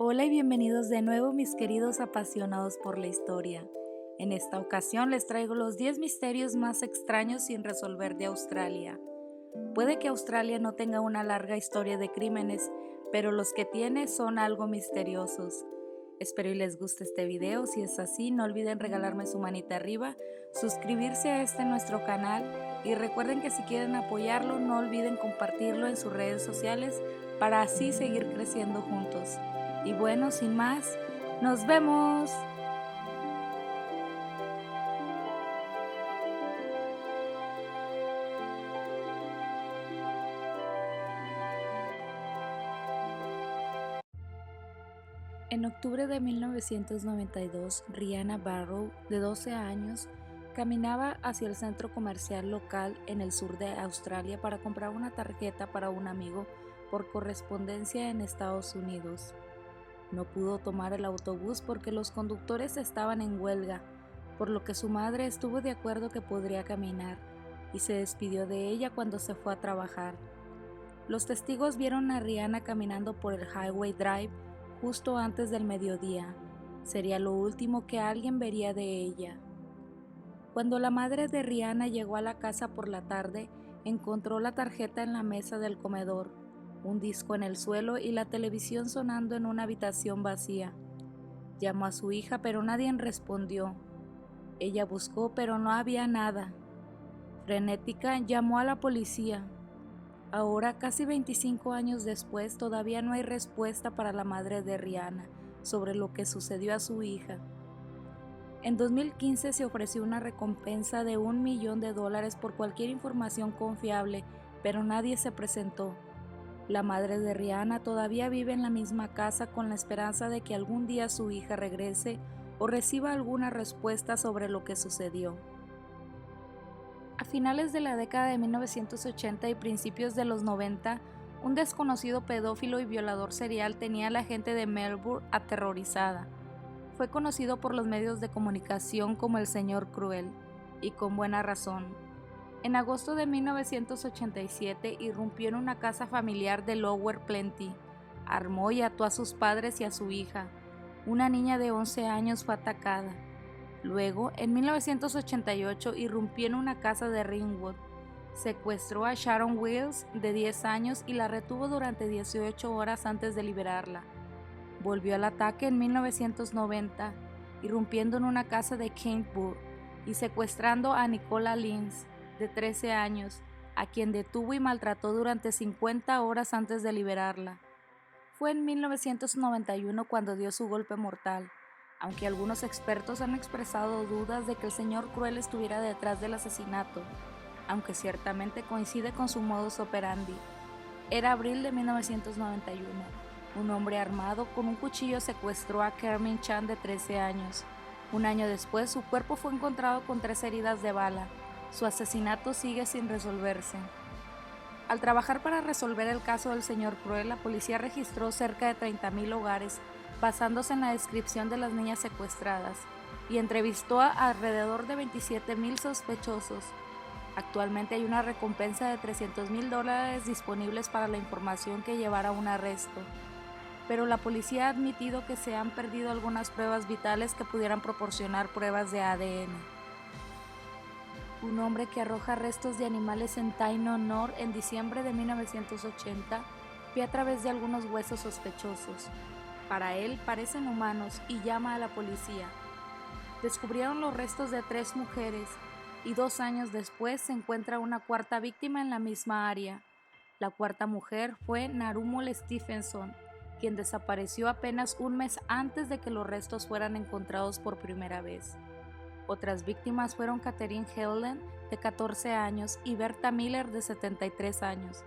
Hola y bienvenidos de nuevo mis queridos apasionados por la historia. En esta ocasión les traigo los 10 misterios más extraños sin resolver de Australia. Puede que Australia no tenga una larga historia de crímenes, pero los que tiene son algo misteriosos. Espero y les guste este video. Si es así, no olviden regalarme su manita arriba, suscribirse a nuestro canal y recuerden que si quieren apoyarlo no olviden compartirlo en sus redes sociales para así seguir creciendo juntos. Y bueno, sin más, ¡nos vemos! En octubre de 1992, Rihanna Barrow, de 12 años, caminaba hacia el centro comercial local en el sur de Australia para comprar una tarjeta para un amigo por correspondencia en Estados Unidos. No pudo tomar el autobús porque los conductores estaban en huelga, por lo que su madre estuvo de acuerdo que podría caminar y se despidió de ella cuando se fue a trabajar. Los testigos vieron a Rihanna caminando por el Highway Drive justo antes del mediodía. Sería lo último que alguien vería de ella. Cuando la madre de Rihanna llegó a la casa por la tarde, encontró la tarjeta en la mesa del comedor, un disco en el suelo y la televisión sonando en una habitación vacía. Llamó a su hija, pero nadie respondió. Ella buscó, pero no había nada. Frenética, llamó a la policía. Ahora, casi 25 años después, todavía no hay respuesta para la madre de Rihanna sobre lo que sucedió a su hija. En 2015 se ofreció una recompensa de $1 millón por cualquier información confiable, pero nadie se presentó. La madre de Rihanna todavía vive en la misma casa con la esperanza de que algún día su hija regrese o reciba alguna respuesta sobre lo que sucedió. A finales de la década de 1980 y principios de los 90, un desconocido pedófilo y violador serial tenía a la gente de Melbourne aterrorizada. Fue conocido por los medios de comunicación como el Señor Cruel, y con buena razón. En agosto de 1987 irrumpió en una casa familiar de Lower Plenty, armó y ató a sus padres y a su hija. Una niña de 11 años fue atacada. Luego, en 1988, irrumpió en una casa de Ringwood, secuestró a Sharon Wills, de 10 años, y la retuvo durante 18 horas antes de liberarla. Volvió al ataque en 1990, irrumpiendo en una casa de Kentburg y secuestrando a Nicola Lins, de 13 años, a quien detuvo y maltrató durante 50 horas antes de liberarla. Fue en 1991 cuando dio su golpe mortal, aunque algunos expertos han expresado dudas de que el Señor Cruel estuviera detrás del asesinato, aunque ciertamente coincide con su modus operandi. Era abril de 1991. Un hombre armado con un cuchillo secuestró a Carmen Chan, de 13 años. Un año después, su cuerpo fue encontrado con 3 heridas de bala. Su asesinato sigue sin resolverse. Al trabajar para resolver el caso del Señor Cruel, la policía registró cerca de 30,000 hogares, basándose en la descripción de las niñas secuestradas, y entrevistó a alrededor de 27,000 sospechosos. Actualmente hay una recompensa de $300,000 disponibles para la información que llevara a un arresto, pero la policía ha admitido que se han perdido algunas pruebas vitales que pudieran proporcionar pruebas de ADN. Un hombre que arroja restos de animales en Tainon North en diciembre de 1980 vio a través de algunos huesos sospechosos. Para él parecen humanos y llama a la policía. Descubrieron los restos de 3 mujeres y 2 años después se encuentra una cuarta víctima en la misma área. La cuarta mujer fue Narumol Stephenson, quien desapareció apenas un mes antes de que los restos fueran encontrados por primera vez. Otras víctimas fueron Catherine Helen, de 14 años, y Berta Miller, de 73 años,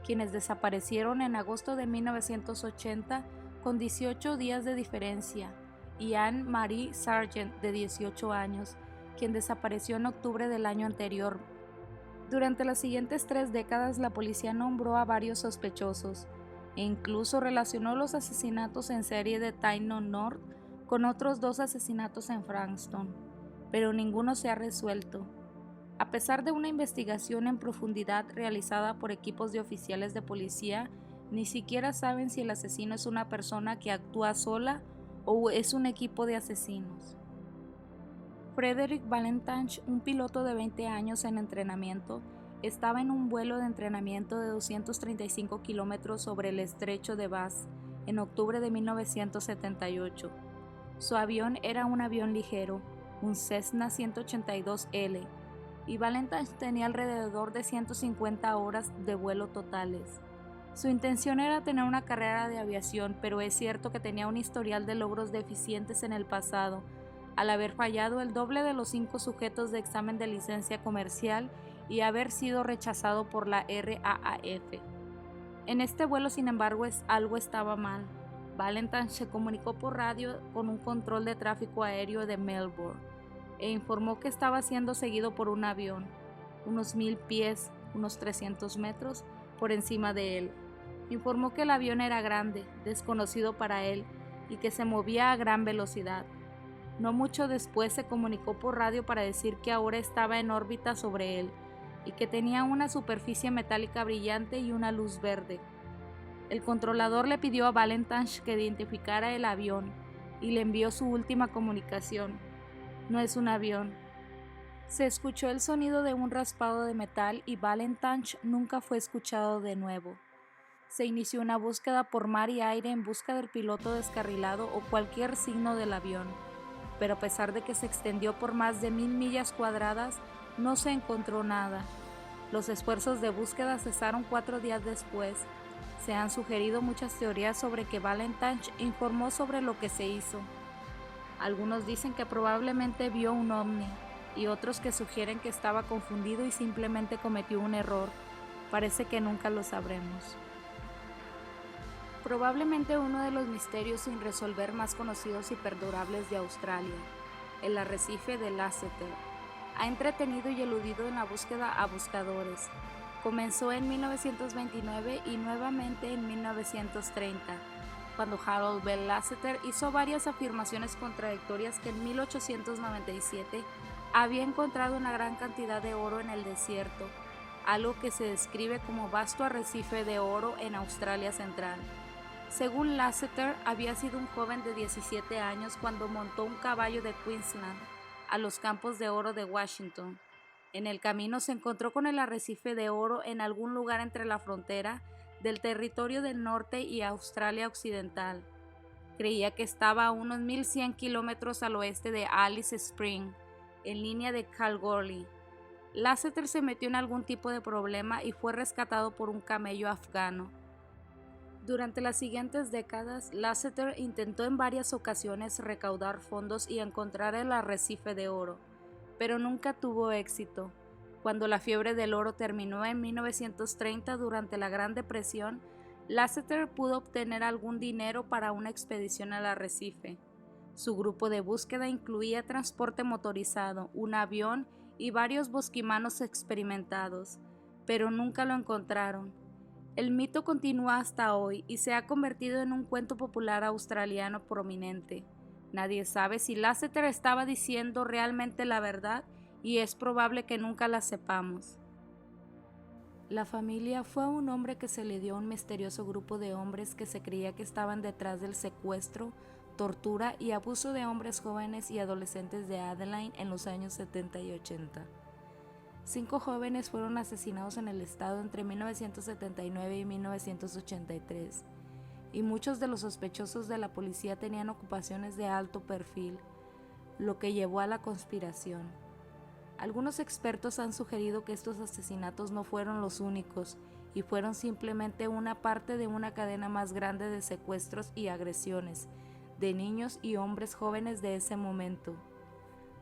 quienes desaparecieron en agosto de 1980 con 18 días de diferencia, y Anne Marie Sargent, de 18 años, quien desapareció en octubre del año anterior. Durante las siguientes 3 décadas, la policía nombró a varios sospechosos, e incluso relacionó los asesinatos en serie de Tainon North con otros 2 asesinatos en Frankston, pero ninguno se ha resuelto. A pesar de una investigación en profundidad realizada por equipos de oficiales de policía Ni siquiera saben si el asesino es una persona que actúa sola o es un equipo de asesinos. Frederick Valentine, un piloto de 20 años en entrenamiento, estaba en un vuelo de entrenamiento de 235 kilómetros sobre el estrecho de Bass en octubre de 1978. Su avión era un avión ligero, un Cessna 182L, y Valentine tenía alrededor de 150 horas de vuelo totales. Su intención era tener una carrera de aviación, pero es cierto que tenía un historial de logros deficientes en el pasado, al haber fallado el doble de los 5 sujetos de examen de licencia comercial y haber sido rechazado por la RAAF. En este vuelo, sin embargo, algo estaba mal. Valentine se comunicó por radio con un control de tráfico aéreo de Melbourne e informó que estaba siendo seguido por un avión, unos 1000 pies, unos 300 metros, por encima de él. Informó que el avión era grande, desconocido para él, y que se movía a gran velocidad. No mucho después se comunicó por radio para decir que ahora estaba en órbita sobre él y que tenía una superficie metálica brillante y una luz verde. El controlador le pidió a Valentine que identificara el avión y le envió su última comunicación. No es un avión. Se escuchó el sonido de un raspado de metal y Valentine nunca fue escuchado de nuevo. Se inició una búsqueda por mar y aire en busca del piloto descarrilado o cualquier signo del avión, pero a pesar de que se extendió por más de 1000 millas cuadradas, no se encontró nada. Los esfuerzos de búsqueda cesaron 4 días después. Se han sugerido muchas teorías sobre que Valentine informó sobre lo que se hizo. Algunos dicen que probablemente vio un ovni, y otros que sugieren que estaba confundido y simplemente cometió un error. Parece que nunca lo sabremos. Probablemente uno de los misterios sin resolver más conocidos y perdurables de Australia, el arrecife de Lasseter, ha entretenido y eludido en la búsqueda a buscadores. Comenzó en 1929 y nuevamente en 1930, cuando Harold Bell Lasseter hizo varias afirmaciones contradictorias que en 1897 había encontrado una gran cantidad de oro en el desierto, algo que se describe como vasto arrecife de oro en Australia Central. Según Lasseter, había sido un joven de 17 años cuando montó un caballo de Queensland a los campos de oro de Washington. En el camino se encontró con el arrecife de oro en algún lugar entre la frontera del Territorio del Norte y Australia Occidental. Creía que estaba a unos 1100 kilómetros al oeste de Alice Springs, en línea de Kalgoorlie. Lasseter se metió en algún tipo de problema y fue rescatado por un camello afgano. Durante las siguientes décadas, Lasseter intentó en varias ocasiones recaudar fondos y encontrar el arrecife de oro, pero nunca tuvo éxito. Cuando la fiebre del oro terminó en 1930 durante la Gran Depresión, Lasseter pudo obtener algún dinero para una expedición al arrecife. Su grupo de búsqueda incluía transporte motorizado, un avión y varios bosquimanos experimentados, pero nunca lo encontraron. El mito continúa hasta hoy y se ha convertido en un cuento popular australiano prominente. Nadie sabe si Lasseter estaba diciendo realmente la verdad y es probable que nunca la sepamos. La familia fue a un hombre que se le dio a un misterioso grupo de hombres que se creía que estaban detrás del secuestro, tortura y abuso de hombres jóvenes y adolescentes de Adelaide en los años 70 y 80. 5 jóvenes fueron asesinados en el estado entre 1979 y 1983, y muchos de los sospechosos de la policía tenían ocupaciones de alto perfil, lo que llevó a la conspiración. Algunos expertos han sugerido que estos asesinatos no fueron los únicos y fueron simplemente una parte de una cadena más grande de secuestros y agresiones de niños y hombres jóvenes de ese momento.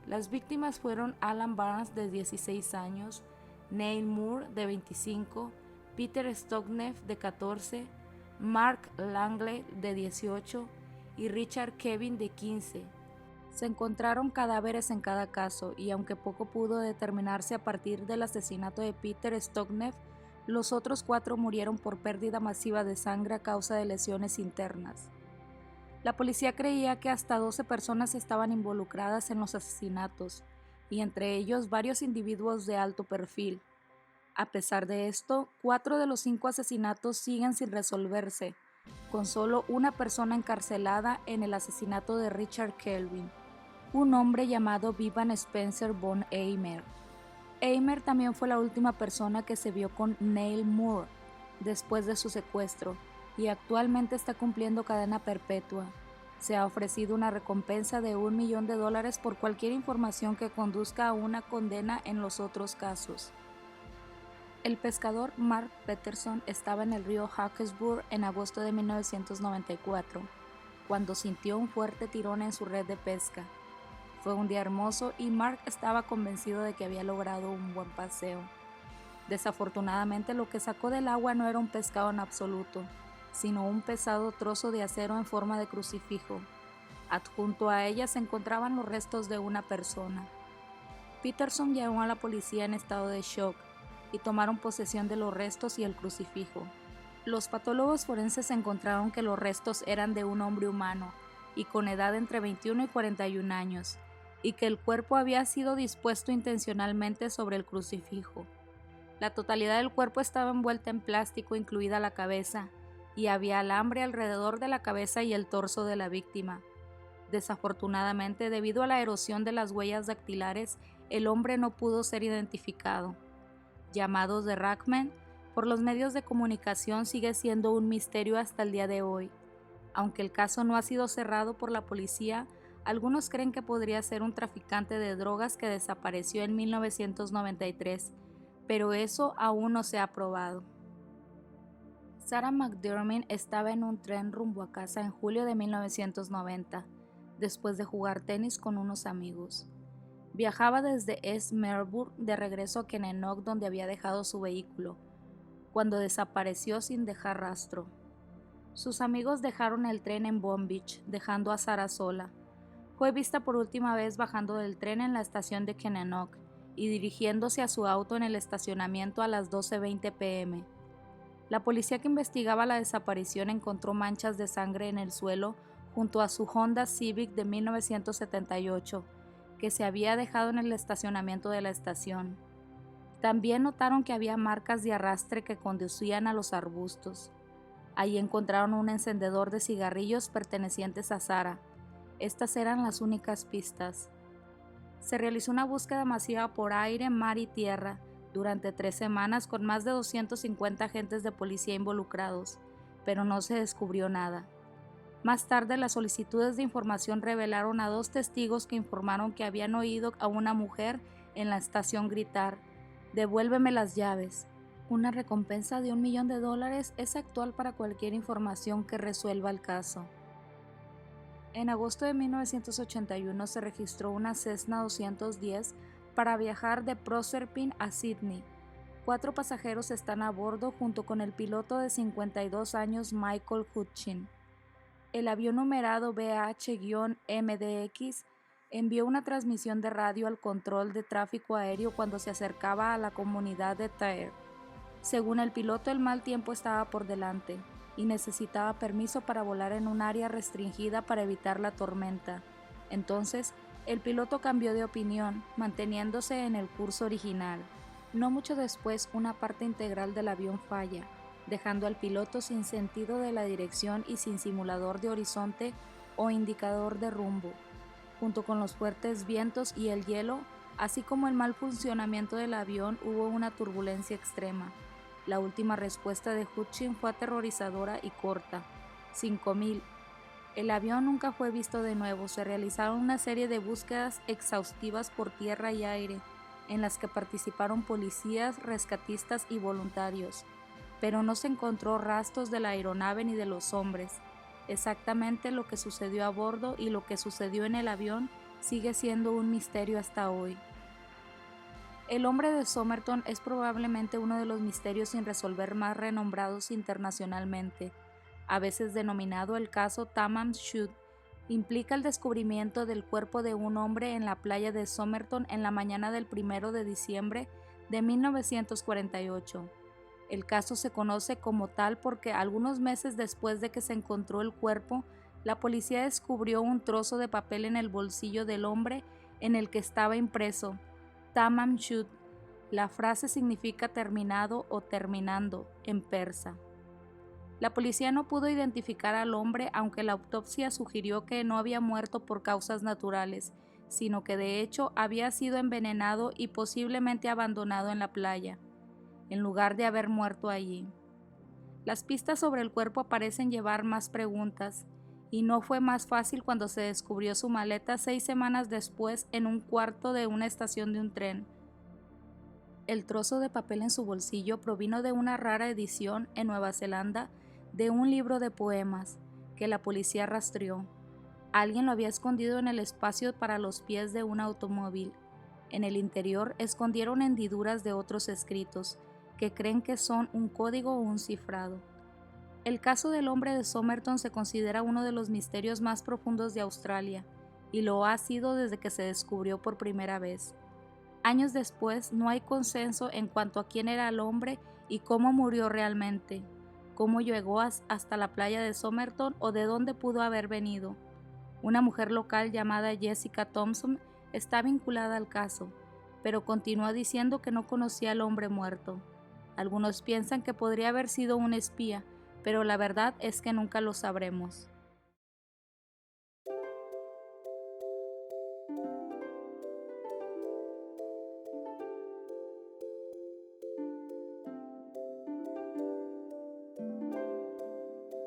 Las víctimas fueron Alan Barnes, de 16 años, Neil Moore, de 25, Peter Stockneff, de 14, Mark Langley, de 18, y Richard Kevin, de 15. Se encontraron cadáveres en cada caso, y aunque poco pudo determinarse a partir del asesinato de Peter Stockneff, los otros 4 murieron por pérdida masiva de sangre a causa de lesiones internas. La policía creía que hasta 12 personas estaban involucradas en los asesinatos, y entre ellos varios individuos de alto perfil. A pesar de esto, 4 de los 5 asesinatos siguen sin resolverse, con solo una persona encarcelada en el asesinato de Richard Kelvin, un hombre llamado Vivian Spencer von Eimer. Eimer también fue la última persona que se vio con Neil Moore después de su secuestro y actualmente está cumpliendo cadena perpetua. Se ha ofrecido una recompensa de $1 millón por cualquier información que conduzca a una condena en los otros casos. El pescador Mark Peterson estaba en el río Hawkesbury en agosto de 1994, cuando sintió un fuerte tirón en su red de pesca. Fue un día hermoso y Mark estaba convencido de que había logrado un buen paseo. Desafortunadamente, lo que sacó del agua no era un pescado en absoluto, sino un pesado trozo de acero en forma de crucifijo. Adjunto a ella se encontraban los restos de una persona. Peterson llamó a la policía en estado de shock y tomaron posesión de los restos y el crucifijo. Los patólogos forenses encontraron que los restos eran de un hombre humano y con edad entre 21 y 41 años, y que el cuerpo había sido dispuesto intencionalmente sobre el crucifijo. La totalidad del cuerpo estaba envuelta en plástico, incluida la cabeza, y había alambre alrededor de la cabeza y el torso de la víctima. Desafortunadamente, debido a la erosión de las huellas dactilares, el hombre no pudo ser identificado. Llamado The Ragman, por los medios de comunicación sigue siendo un misterio hasta el día de hoy. Aunque el caso no ha sido cerrado por la policía, algunos creen que podría ser un traficante de drogas que desapareció en 1993, pero eso aún no se ha probado. Sarah McDermott estaba en un tren rumbo a casa en julio de 1990, después de jugar tenis con unos amigos. Viajaba desde East Melbourne de regreso a Kenenok, donde había dejado su vehículo, cuando desapareció sin dejar rastro. Sus amigos dejaron el tren en Bondi Beach, dejando a Sarah sola. Fue vista por última vez bajando del tren en la estación de Kenenok y dirigiéndose a su auto en el estacionamiento a las 12:20 p.m. La policía que investigaba la desaparición encontró manchas de sangre en el suelo junto a su Honda Civic de 1978, que se había dejado en el estacionamiento de la estación. También notaron que había marcas de arrastre que conducían a los arbustos. Allí encontraron un encendedor de cigarrillos pertenecientes a Sarah. Estas eran las únicas pistas. Se realizó una búsqueda masiva por aire, mar y tierra durante 3 semanas con más de 250 agentes de policía involucrados, pero no se descubrió nada. Más tarde, las solicitudes de información revelaron a 2 testigos que informaron que habían oído a una mujer en la estación gritar: «¡Devuélveme las llaves!». Una recompensa de $1 millón es actual para cualquier información que resuelva el caso. En agosto de 1981 se registró una Cessna 210 para viajar de Proserpine a Sydney. 4 pasajeros están a bordo junto con el piloto de 52 años Michael Hutchin. El avión numerado BH-MDX envió una transmisión de radio al control de tráfico aéreo cuando se acercaba a la comunidad de Tyre. Según el piloto, el mal tiempo estaba por delante y necesitaba permiso para volar en un área restringida para evitar la tormenta. Entonces, el piloto cambió de opinión, manteniéndose en el curso original. No mucho después, una parte integral del avión falla, dejando al piloto sin sentido de la dirección y sin simulador de horizonte o indicador de rumbo. Junto con los fuertes vientos y el hielo, así como el mal funcionamiento del avión, hubo una turbulencia extrema. La última respuesta de Hutchin fue aterrorizadora y corta: 5000. El avión nunca fue visto de nuevo. Se realizaron una serie de búsquedas exhaustivas por tierra y aire, en las que participaron policías, rescatistas y voluntarios, pero no se encontró rastros de la aeronave ni de los hombres. Exactamente lo que sucedió a bordo y lo que sucedió en el avión sigue siendo un misterio hasta hoy. El hombre de Somerton es probablemente uno de los misterios sin resolver más renombrados internacionalmente. A veces denominado el caso Tamam Shud, implica el descubrimiento del cuerpo de un hombre en la playa de Somerton en la mañana del 1 de diciembre de 1948. El caso se conoce como tal porque algunos meses después de que se encontró el cuerpo, la policía descubrió un trozo de papel en el bolsillo del hombre en el que estaba impreso Tamam Shud, La frase significa terminado o terminando en persa. La policía no pudo identificar al hombre, aunque la autopsia sugirió que no había muerto por causas naturales, sino que de hecho había sido envenenado y posiblemente abandonado en la playa, en lugar de haber muerto allí. Las pistas sobre el cuerpo parecen llevar más preguntas, y no fue más fácil cuando se descubrió su maleta 6 semanas después en un cuarto de una estación de un tren. El trozo de papel en su bolsillo provino de una rara edición en Nueva Zelanda de un libro de poemas que la policía rastreó. Alguien lo había escondido en el espacio para los pies de un automóvil. En el interior escondieron hendiduras de otros escritos, que creen que son un código o un cifrado. El caso del hombre de Somerton se considera uno de los misterios más profundos de Australia, y lo ha sido desde que se descubrió por primera vez. Años después, no hay consenso en cuanto a quién era el hombre y cómo murió realmente, cómo llegó hasta la playa de Somerton o de dónde pudo haber venido. Una mujer local llamada Jessica Thompson está vinculada al caso, pero continúa diciendo que no conocía al hombre muerto. Algunos piensan que podría haber sido un espía, pero la verdad es que nunca lo sabremos.